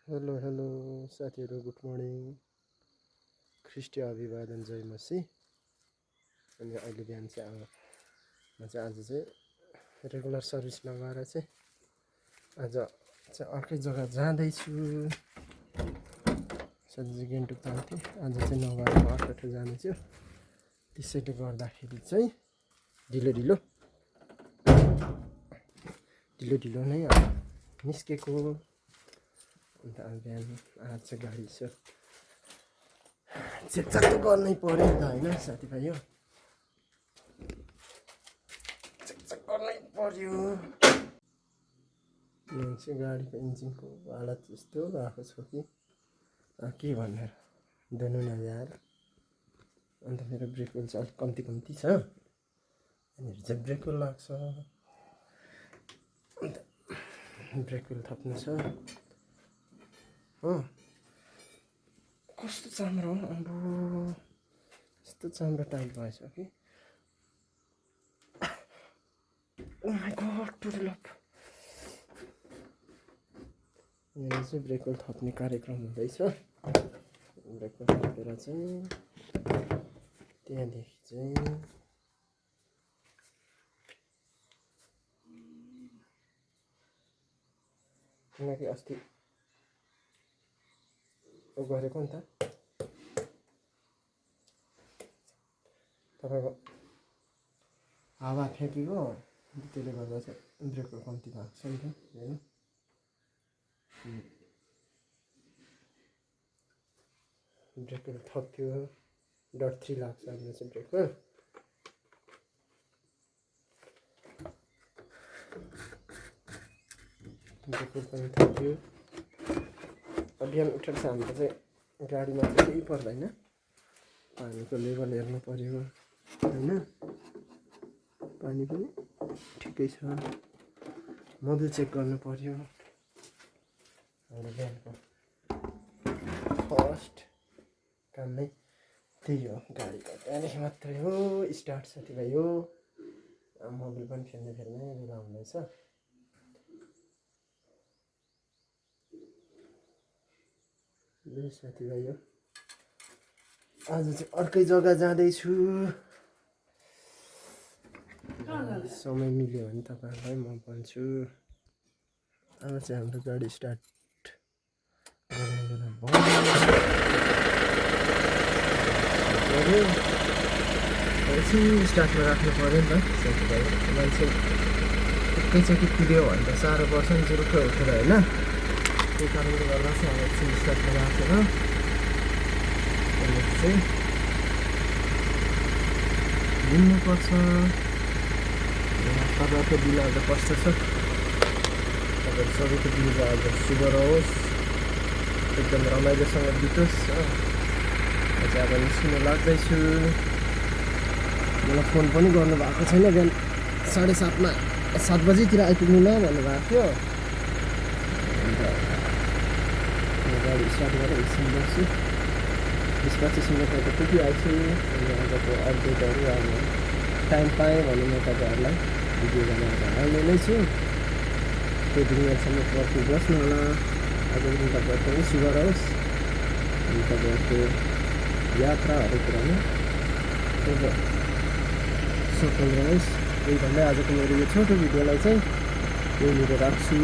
Hello hello साथीहरू, good morning. ख्रिस्टीय अभिवादन, जय मसी। अनि अहिले बिहान चाहिँ म चाहिँ आज चाहिँ रेगुलर सर्भिस लगाएर चाहिँ आज चाहिँ अर्कै जग्गा जाँदैछु। सधैँ गान्तोक जान्थेँ, आज चाहिँ नभएर अर्को ठाउँ जाँदैछु। त्यसैले गर्दाखेरि चाहिँ ढिलो नै निस्केको। अन्त बिहान आज चाहिँ गाडी यसो चेकचाक त गर्नै पऱ्यो नि त, होइन साथीभाइ? हो, चेकचाक गर्नै पऱ्यो। चाहिँ गाडीको इन्जिनको हालत यस्तो भएको छ कि के भनेर धुनु नल्याएर। अन्त मेरो ब्रेक वेल चाहिँ अलिक कम्ती छ, यहाँनिर चाहिँ ब्रेक वेल लाग्छ। अन्त ब्रेक वेल थप्नु छ हो। कस्तो चाम्रो हो, अब यस्तो चाम्रो टाइट भएछ कि ओ माई गॉड, टुडलप। यहाँ चाहिँ ब्रेक वेल थप्ने कार्यक्रम हुँदैछ। ब्रेक वेल थपेर चाहिँ त्यहाँदेखि चाहिँ किनकि अस्ति गरेको नि त तपाईँको हावा फ्याँकेको, त्यसले गर्दा चाहिँ ब्रेक वेल कम्ती भएको छ नि त, होइन? ब्रेक वेल थप्यो, .3 लाग्छ हाम्रो चाहिँ ब्रेक वेल। ब्रेक वेल पनि थप्यो। बिहान उठेर चाहिँ हाम्रो चाहिँ गाडीमा चाहिँ केही पर्दैन, पानीको लेभल हेर्नु पऱ्यो, होइन? पानी पनि ठिकै छ, मोबिल चेक गर्नु पऱ्यो। हाम्रो बिहानको फर्स्ट काम नै त्यही हो, गाडीको। त्यहाँदेखि मात्रै हो स्टार्ट, साथीभाइ। हो, मोबिल पनि फेर्नै बेला हुँदैछ। साथीभाइ हो, आज चाहिँ अर्कै जग्गा जाँदैछु। समय मिल्यो भने तपाईँहरूलाई म भन्छु। अब चाहिँ हाम्रो गाडी स्टार्ट गर्ने बेला भयो। स्टार्टमा राख्नु पऱ्यो नि त साथीभाइ। मान्छे एकैचोटि कुद्यो भने त साह्रो पर्छ नि, जुरुक्कै उठेर, होइन? त्यही कारणले गर्दा चाहिँ अब एकछिन स्टार्टमा राखेर त्यहाँदेखि चाहिँ हिँड्नुपर्छ। तपाईँहरूको दिन आज कस्तो छ? तपाईँहरू सबैको दिन चाहिँ आज शुभ रहोस्, एकदम रमाइलोसँग बितोस्। म चाहिँ अब निस्किनु लाग्दैछु। मलाई फोन पनि गर्नुभएको छैन, बिहान 7:30मा 7 बजीतिर आइपुग्नु ल भन्नुभएको थियो। अन्त गाडी स्टार्ट गरेर एकछिन बस्छु, 20-25 मिनटमा त पुगिहाल्छु। अनि आजको अपडेटहरू अब टाइम पाएँ भने म तपाईँहरूलाई भिडियो बनाएर हाल्ने नै छु। त्यो दिनसम्म पर्खी बस्नु होला। आजको दिन तपाईँहरूको पनि शुभ रहोस्। अनि तपाईँहरूको यात्रा हरेक कुरामा सफल रहोस्। त्यही भन्दै आजको मेरो यो छोटो भिडियोलाई चाहिँ यहीँनिर राख्छु।